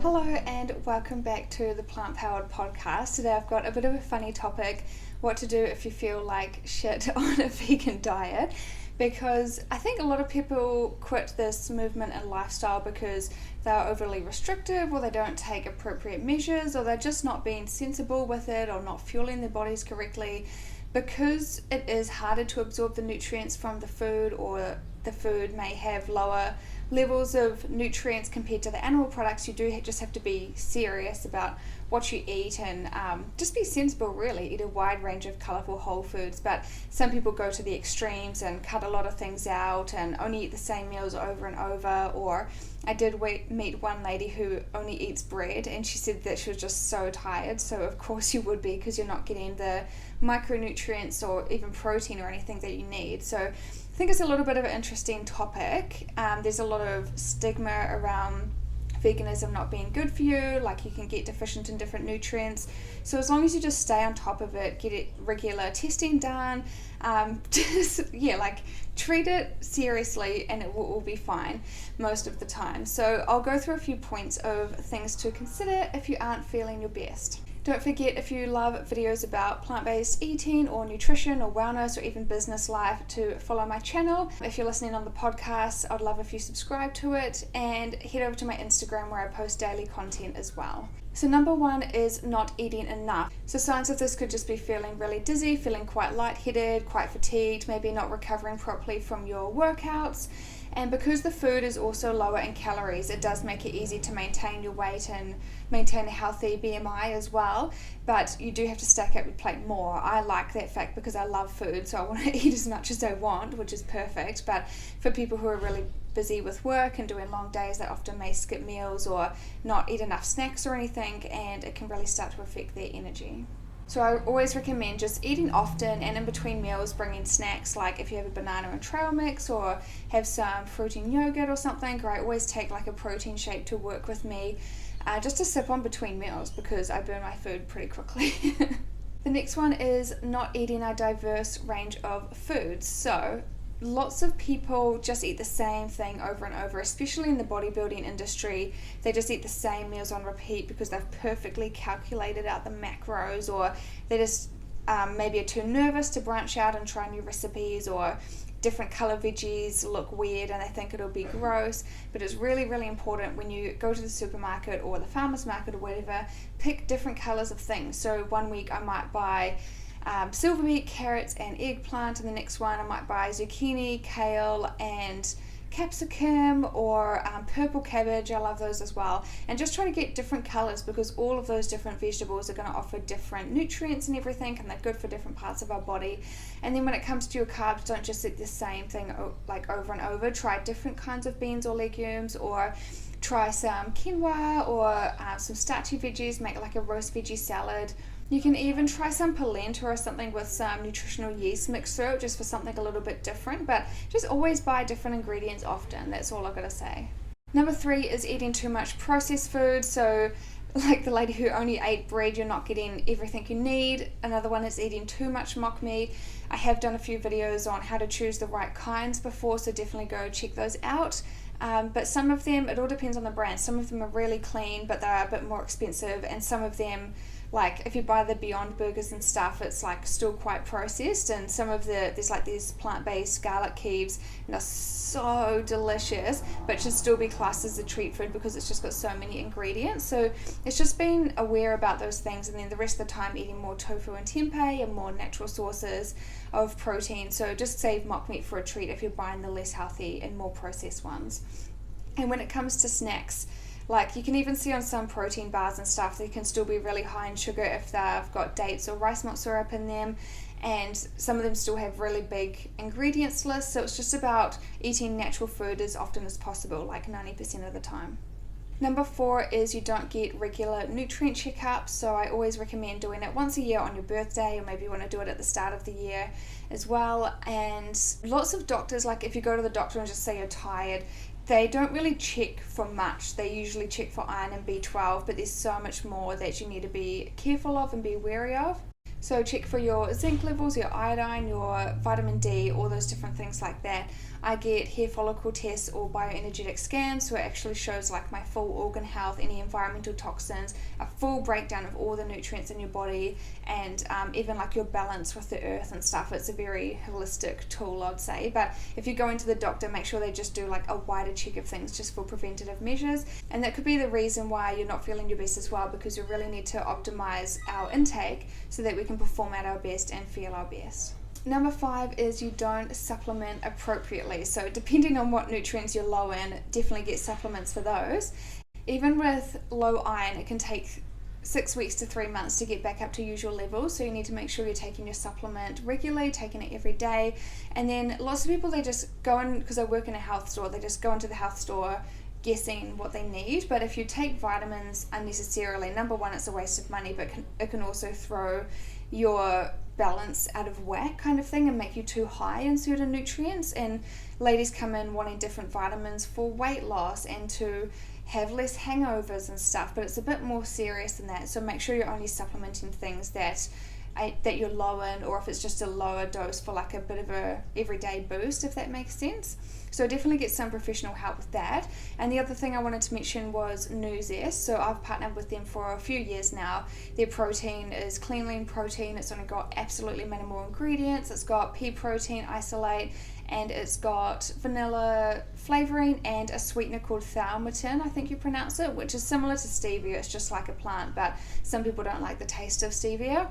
Hello and welcome back to the Plant Powered Podcast. Today I've got a bit of a funny topic, what to do if you feel like shit on a vegan diet, because I think a lot of people quit this movement and lifestyle because they're overly restrictive, or they don't take appropriate measures, or they're just not being sensible with it, or not fueling their bodies correctly. Because it is harder to absorb the nutrients from the food, or the food may have lower levels of nutrients compared to the animal products, you do just have to be serious about what you eat and just be sensible, really. Eat a wide range of colourful whole foods, but some people go to the extremes and cut a lot of things out and only eat the same meals over and over. Or I did meet one lady who only eats bread, and she said that she was just so tired. So of course you would be, because you're not getting the micronutrients or even protein or anything that you need. So I think it's a little bit of an interesting topic. There's a lot of stigma around veganism not being good for you, like you can get deficient in different nutrients. So as long as you just stay on top of it, get it regular testing done, treat it seriously, and it will all be fine most of the time. So I'll go through a few points of things to consider if you aren't feeling your best. Don't forget, if you love videos about plant-based eating or nutrition or wellness or even business life, to follow my channel. If you're listening on the podcast, I'd love if you subscribe to it, and head over to my Instagram where I post daily content as well. So number one is not eating enough. So signs of this could just be feeling really dizzy, feeling quite lightheaded, quite fatigued, maybe not recovering properly from your workouts. And because the food is also lower in calories, it does make it easy to maintain your weight and maintain a healthy BMI as well. But you do have to stack up your plate more. I like that fact because I love food, so I want to eat as much as I want, which is perfect. But for people who are really busy with work and doing long days, they often may skip meals or not eat enough snacks or anything, and it can really start to affect their energy. So I always recommend just eating often, and in between meals bringing snacks, like if you have a banana and trail mix or have some fruit and yogurt or something, or I always take like a protein shake to work with me, just to sip on between meals, because I burn my food pretty quickly. The next one is not eating a diverse range of foods. So lots of people just eat the same thing over and over, especially in the bodybuilding industry. They just eat the same meals on repeat because they've perfectly calculated out the macros, or they just maybe are too nervous to branch out and try new recipes, or different color veggies look weird and they think it'll be gross. But it's really, really important when you go to the supermarket or the farmer's market or whatever, pick different colors of things. So one week I might buy silver beet, carrots and eggplant, and the next one I might buy zucchini, kale and capsicum, or purple cabbage. I love those as well. And just try to get different colors, because all of those different vegetables are going to offer different nutrients and everything, and they're good for different parts of our body. And then when it comes to your carbs, don't just eat the same thing like over and over. Try different kinds of beans or legumes, or try some quinoa or some starchy veggies. Make like a roast veggie salad. You can even try some polenta or something with some nutritional yeast mixed through it, just for something a little bit different. But just always buy different ingredients often. That's all I've got to say. Number 3 is eating too much processed food. So like the lady who only ate bread, you're not getting everything you need. Another one is eating too much mock meat. I have done a few videos on how to choose the right kinds before, so definitely go check those out. But some of them, it all depends on the brand. Some of them are really clean, but they're a bit more expensive, and some of them, like if you buy the Beyond Burgers and stuff, it's like still quite processed. And some of there's like these plant-based garlic cubes, and they're so delicious, but should still be classed as a treat food because it's just got so many ingredients. So it's just being aware about those things, and then the rest of the time eating more tofu and tempeh and more natural sources of protein. So just save mock meat for a treat if you're buying the less healthy and more processed ones. And when it comes to snacks, like you can even see on some protein bars and stuff, they can still be really high in sugar if they've got dates or rice malt syrup in them, and some of them still have really big ingredients lists. So it's just about eating natural food as often as possible, like 90% of the time. Number 4 is you don't get regular nutrient checkups. So I always recommend doing it once a year on your birthday, or maybe you want to do it at the start of the year as well. And lots of doctors, like if you go to the doctor and just say you're tired, they don't really check for much. They usually check for iron and B12, but there's so much more that you need to be careful of and be wary of. So check for your zinc levels, your iodine, your vitamin D, all those different things like that. I get hair follicle tests or bioenergetic scans, so it actually shows like my full organ health, any environmental toxins, a full breakdown of all the nutrients in your body, and even like your balance with the earth and stuff. It's a very holistic tool, I'd say. But if you go into the doctor, make sure they just do like a wider check of things just for preventative measures. And that could be the reason why you're not feeling your best as well, because you really need to optimize our intake so that we can perform at our best and feel our best. Number 5 is you don't supplement appropriately. So depending on what nutrients you're low in, definitely get supplements for those. Even with low iron, it can take 6 weeks to 3 months to get back up to usual levels. So you need to make sure you're taking your supplement regularly, taking it every day. And then lots of people, they just go in, because I work in a health store, they just go into the health store guessing what they need. But if you take vitamins unnecessarily, number one, it's a waste of money, but it can also throw your balance out of whack kind of thing and make you too high in certain nutrients. And ladies come in wanting different vitamins for weight loss and to have less hangovers and stuff, but it's a bit more serious than that. So make sure you're only supplementing things that you're low in, or if it's just a lower dose for like a bit of a everyday boost, if that makes sense. So definitely get some professional help with that. And the other thing I wanted to mention was NUTRITIONAL. So I've partnered with them for a few years now. Their protein is clean lean protein. It's only got absolutely minimal ingredients. It's got pea protein isolate, and it's got vanilla flavoring and a sweetener called thaumatin, I think you pronounce it, which is similar to stevia. It's just like a plant, but some people don't like the taste of stevia.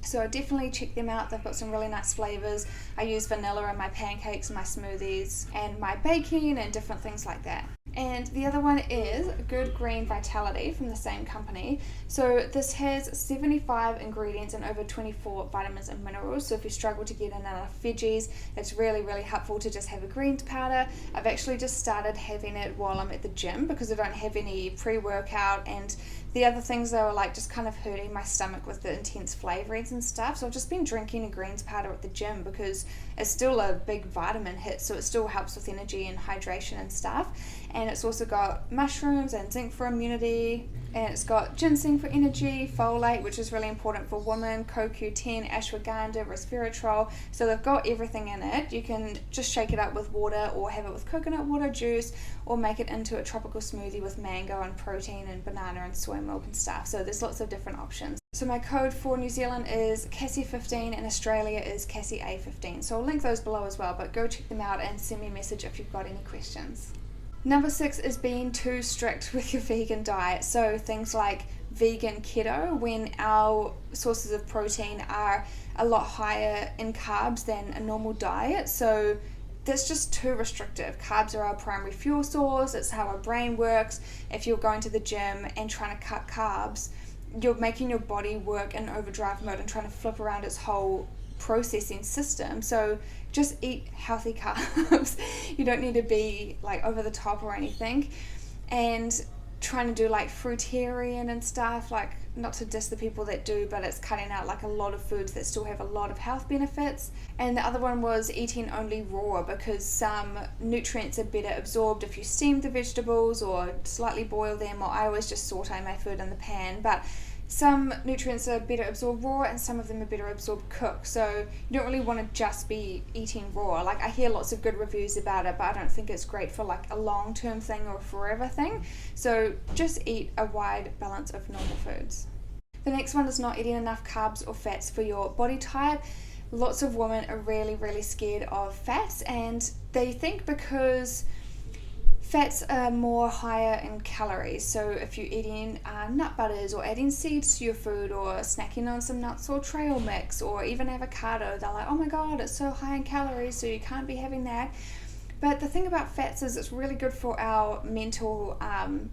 So definitely check them out. They've got some really nice flavors. I use vanilla in my pancakes, my smoothies, and my baking and different things like that. And the other one is Good Green Vitality from the same company. So this has 75 ingredients and over 24 vitamins and minerals. So if you struggle to get in enough veggies, it's really, really helpful to just have a greens powder. I've actually just started having it while I'm at the gym because I don't have any pre-workout, and the other things that were like just kind of hurting my stomach with the intense flavorings and stuff. So I've just been drinking a greens powder at the gym because it's still a big vitamin hit, so it still helps with energy and hydration and stuff. And it's also got mushrooms and zinc for immunity, and it's got ginseng for energy, folate, which is really important for women, CoQ10, ashwagandha, resveratrol. So they've got everything in it. You can just shake it up with water or have it with coconut water juice, or make it into a tropical smoothie with mango and protein and banana and soy milk and stuff. So there's lots of different options. So my code for New Zealand is Cassie15 and Australia is CassieA15. So I'll link those below as well, but go check them out and send me a message if you've got any questions. Number 6 is being too strict with your vegan diet. So things like vegan keto, when our sources of protein are a lot higher in carbs than a normal diet. So that's just too restrictive. Carbs are our primary fuel source. It's how our brain works. If you're going to the gym and trying to cut carbs, you're making your body work in overdrive mode and trying to flip around its whole processing system. So just eat healthy carbs. You don't need to be like over the top or anything. And trying to do like fruitarian and stuff, like, not to diss the people that do, but it's cutting out like a lot of foods that still have a lot of health benefits. And the other one was eating only raw, because some nutrients are better absorbed if you steam the vegetables or slightly boil them, or I always just saute my food in the pan. But some nutrients are better absorbed raw and some of them are better absorbed cooked. So you don't really want to just be eating raw. Like, I hear lots of good reviews about it, but I don't think it's great for like a long-term thing or a forever thing. So just eat a wide balance of normal foods. The next one is not eating enough carbs or fats for your body type. Lots of women are really, really scared of fats, and they think because fats are more higher in calories. So if you're eating nut butters or adding seeds to your food or snacking on some nuts or trail mix or even avocado, they're like, oh my god, it's so high in calories, so you can't be having that. But the thing about fats is it's really good for our mental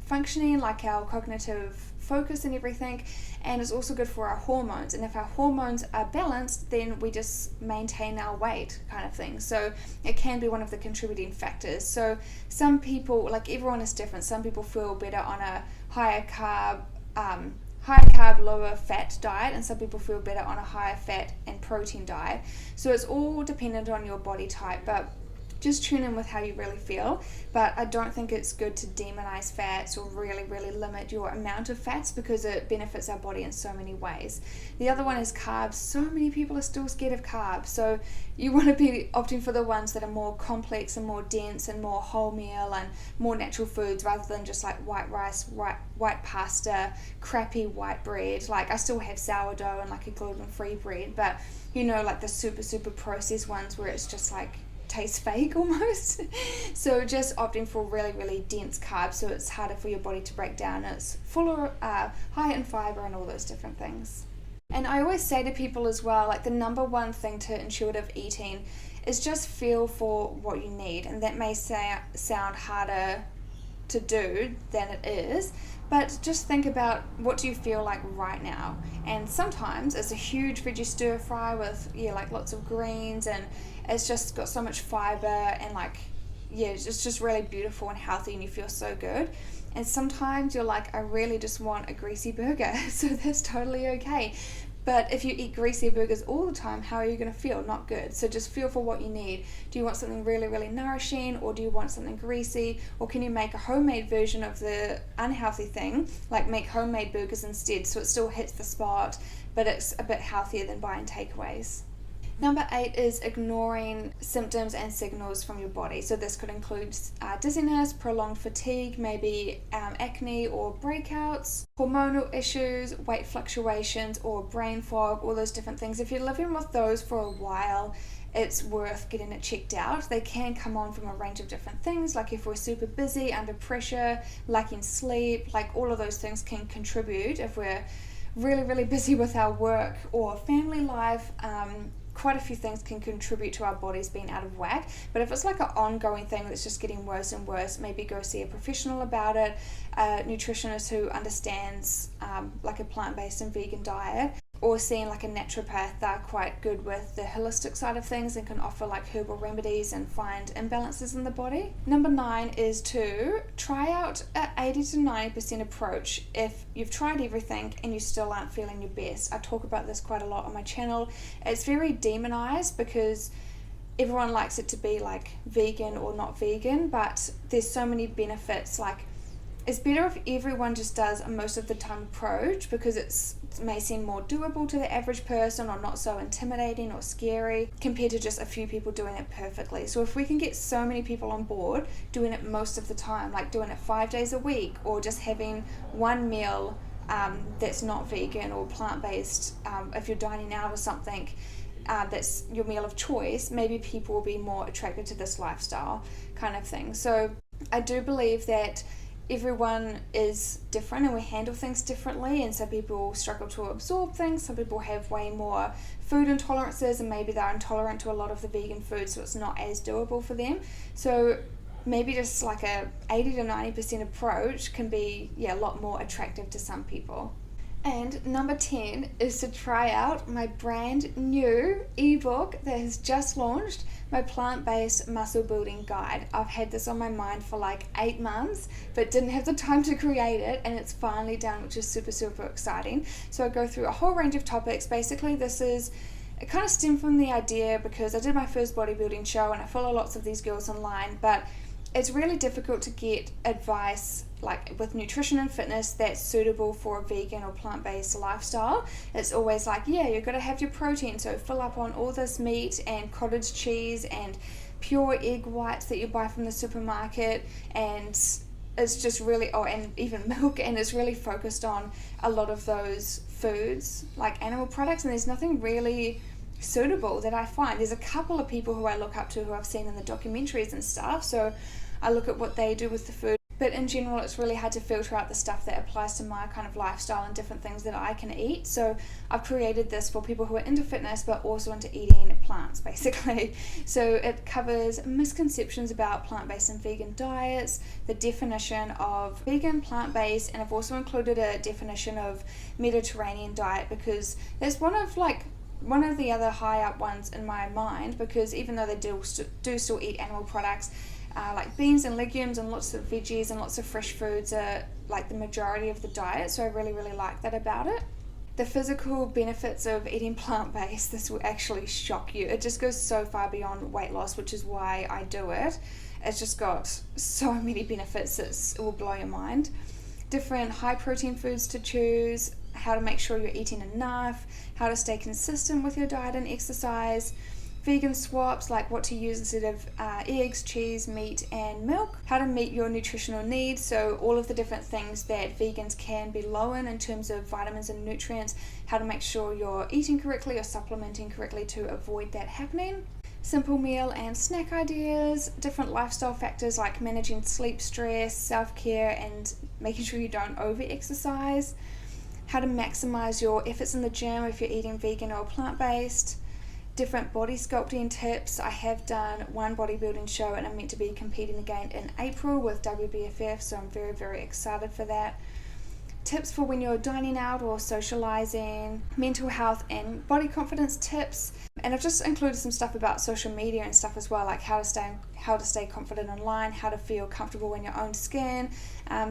functioning, like our cognitive focus and everything, and it's also good for our hormones. And if our hormones are balanced, then we just maintain our weight kind of thing. So it can be one of the contributing factors. So some people, like, everyone is different. Some people feel better on a higher carb, lower fat diet, and some people feel better on a higher fat and protein diet. So it's all dependent on your body type. But Just tune in with how you really feel, but I don't think it's good to demonize fats or really limit your amount of fats, because it benefits our body in so many ways. The other one is carbs. So many people are still scared of carbs, so you want to be opting for the ones that are more complex and more dense and more wholemeal and more natural foods, rather than just like white rice, white pasta, crappy white bread. Like I still have sourdough and like a gluten-free bread, but you know, like the super processed ones where it's just like tastes fake almost. So just opting for really dense carbs, so it's harder for your body to break down. It's fuller, high in fiber and all those different things. And I always say to people as well, like the number one thing to intuitive eating is just feel for what you need, and that may sound harder to do than it is, but just think about, what do you feel like right now? And sometimes it's a huge veggie stir fry with like lots of greens, and it's just got so much fiber, and like it's just really beautiful and healthy, and you feel so good. And sometimes you're like, I really just want a greasy burger. So that's totally okay. But if you eat greasy burgers all the time, how are you going to feel? Not good. So just feel for what you need. Do you want something really nourishing, or do you want something greasy? Or can you make a homemade version of the unhealthy thing, like make homemade burgers instead, so it still hits the spot, but it's a bit healthier than buying takeaways? Number 8 is ignoring symptoms and signals from your body. So this could include dizziness, prolonged fatigue, maybe acne or breakouts, hormonal issues, weight fluctuations, or brain fog, all those different things. If you're living with those for a while, it's worth getting it checked out. They can come on from a range of different things, like if we're super busy, under pressure, lacking sleep, like all of those things can contribute. If we're really busy with our work or family life, quite a few things can contribute to our bodies being out of whack. But if it's like an ongoing thing that's just getting worse and worse, maybe go see a professional about it, a nutritionist who understands like a plant-based and vegan diet, or seeing like a naturopath. They're quite good with the holistic side of things and can offer like herbal remedies and find imbalances in the body. Number 9 is to try out an 80 to 90% approach if you've tried everything and you still aren't feeling your best. I talk about this quite a lot on my channel. It's very demonized because everyone likes it to be like vegan or not vegan, but there's so many benefits. Like, it's better if everyone just does a most of the time approach, because it may seem more doable to the average person, or not so intimidating or scary compared to just a few people doing it perfectly. So if we can get so many people on board doing it most of the time, like doing it 5 days a week, or just having one meal that's not vegan or plant-based, if you're dining out or something, that's your meal of choice, maybe people will be more attracted to this lifestyle kind of thing. So I do believe that everyone is different and we handle things differently, and some people struggle to absorb things, some people have way more food intolerances, and maybe they're intolerant to a lot of the vegan food, so it's not as doable for them. So maybe just like a 80 to 90% approach can be a lot more attractive to some people. And number 10 is to try out my brand new ebook that has just launched, my plant-based muscle building guide. I've had this on my mind for like 8 months, but didn't have the time to create it, and it's finally done, which is super exciting. So I go through a whole range of topics. Basically, it kind of stemmed from the idea because I did my first bodybuilding show and I follow lots of these girls online, but it's really difficult to get advice like with nutrition and fitness that's suitable for a vegan or plant-based lifestyle. It's always like, you've got to have your protein, so fill up on all this meat and cottage cheese and pure egg whites that you buy from the supermarket, and it's just really, and even milk, and it's really focused on a lot of those foods like animal products, and there's nothing really suitable that I find. There's a couple of people who I look up to who I've seen in the documentaries and stuff, so I look at what they do with the food, but in general it's really hard to filter out the stuff that applies to my kind of lifestyle and different things that I can eat. So I've created this for people who are into fitness but also into eating plants, basically. So it covers misconceptions about plant-based and vegan diets, the definition of vegan, plant-based, and I've also included a definition of Mediterranean diet, because there's one of the other high up ones in my mind, because even though they do still eat animal products, like beans and legumes and lots of veggies and lots of fresh foods are like the majority of the diet, so I really like that about it. The physical benefits of eating plant-based, this will actually shock you. It just goes so far beyond weight loss, which is why I do it. It's just got so many benefits, it will blow your mind. Different high protein foods to choose, how to make sure you're eating enough, how to stay consistent with your diet and exercise, vegan swaps, like what to use instead of eggs, cheese, meat and milk, how to meet your nutritional needs, so all of the different things that vegans can be low in terms of vitamins and nutrients, how to make sure you're eating correctly or supplementing correctly to avoid that happening. Simple meal and snack ideas, different lifestyle factors like managing sleep, stress, self-care and making sure you don't over-exercise, how to maximize your efforts in the gym if you're eating vegan or plant-based, different body sculpting tips. I have done one bodybuilding show and I'm meant to be competing again in April with WBFF, so I'm very, very excited for that. Tips for when you're dining out or socializing, mental health and body confidence tips, and I've just included some stuff about social media and stuff as well, like how to stay confident online, how to feel comfortable in your own skin,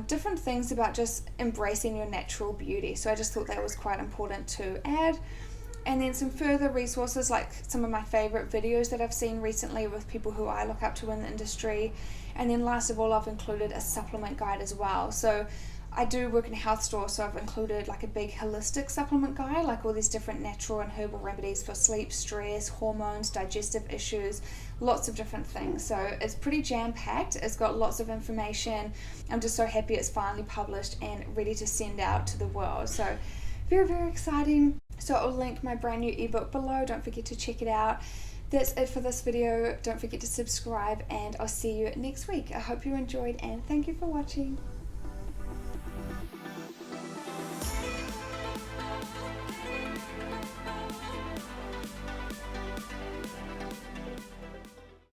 different things about just embracing your natural beauty. So I just thought that was quite important to add. And then some further resources like some of my favorite videos that I've seen recently with people who I look up to in the industry. And then last of all, I've included a supplement guide as well. So I do work in a health store, so I've included like a big holistic supplement guide, like all these different natural and herbal remedies for sleep, stress, hormones, digestive issues, lots of different things. So it's pretty jam-packed. It's got lots of information. I'm just so happy it's finally published and ready to send out to the world. So very, very exciting. So I'll link my brand new ebook below. Don't forget to check it out. That's it for this video. Don't forget to subscribe and I'll see you next week. I hope you enjoyed and thank you for watching.